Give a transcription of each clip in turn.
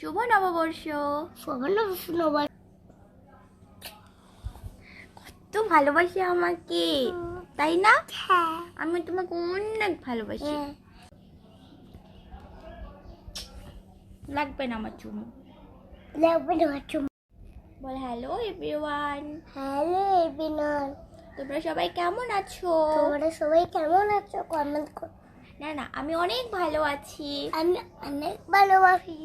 শুভ নববর্ষ। কত ভালোবাসি আমাকে, তাই না? আমি তোমাকে অনেক ভালোবাসি। লাগবে না আমার চুমু। বল হ্যালো এভরিওয়ান। তোমরা সবাই কেমন আছো? কমেন্ট কর। না আমি অনেক ভালো আছি। আমি অনেক ভালোবাসি।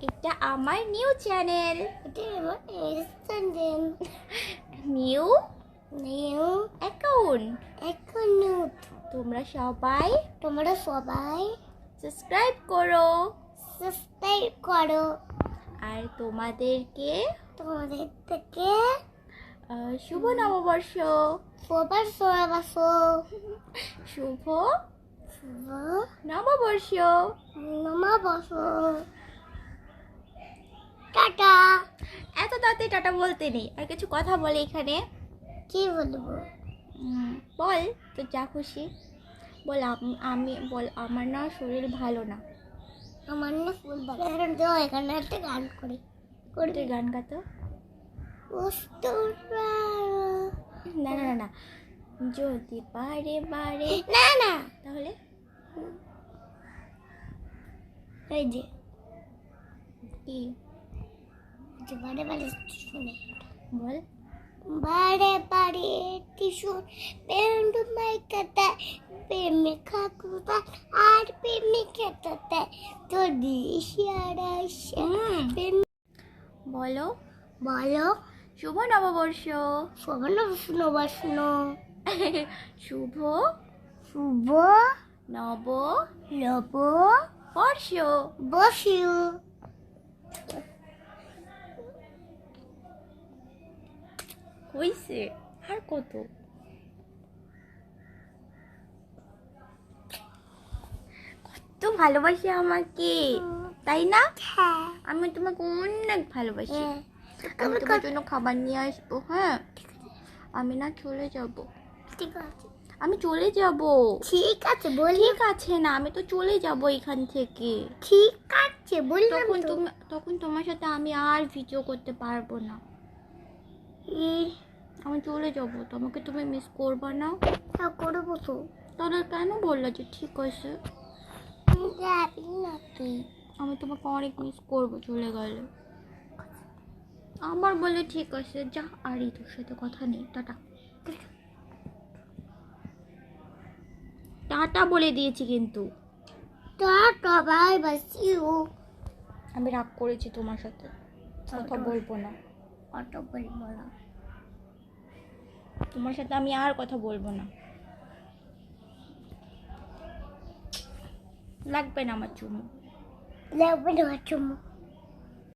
এটা আমার নিউ চ্যানেল, এটা আমার চ্যানেল। New account. তোমরা সবাই সাবস্ক্রাইব করো সাবস্ক্রাইব করো। আর তোমাদের থেকে শুভ নববর্ষ। শুভ নববর্ষ। টাটা। এত তাড়াতাড়ি টাটা বলতে নেই, আর কিছু কথা বলে এখানে। কি বলবো? বল তো যা খুশি বল। আমি বল আমার না শরীর ভালো না। আমার না ফুল ভালো। এখানে একটা গান করি। তুই গান গাতো। না যদি বারে বারে না তাহলে এই যে কি বারে বারে শুনে বল। বারে বারে টিসুন পেন্ডু মাইকাতে প্রেমিকা কুতা আর প্রেমিকাতে তো দিশিয়ারাশে বলো শুভ নববর্ষ। নববর্ষ। শুভ নববর্ষ। বসিও। হইছে আর কত? কত ভালোবাসি আমাকে, তাই না? আমি তোমাকে অনেক ভালোবাসি। আমি তোমার জন্য খাবার নিয়ে আসবো। হ্যাঁ, আমি না চলে যাব। ঠিক আছে, আমি চলে যাব। ঠিক আছে ঠিক আছে না, আমি তো চলে যাব এখান থেকে। ঠিক আছে বললাম তো। তখন তোমার সাথে আমি আর ভিডিও করতে পারবো না। আমি চলে যাব। তোমাকে তুমি মিস করবা না? হ্যাঁ করবো তো। তাহলে কেন বললা যে ঠিক আছে? যাবি না তুই। আমি তোমাকে অনেক মিস করবো চলে গেলে। আমার বলে ঠিক আছে যা, আর তোর সাথে কথা নেই। টাটা বলে দিয়েছি কিন্তু। Tata bye bye see you. আমি রাগ করেছি তোমার সাথে, কথা বলবো না। তোমার সাথে আমি আর কথা বলবো না। লাগবে না আমার চুমু। লাগবে না চুমু।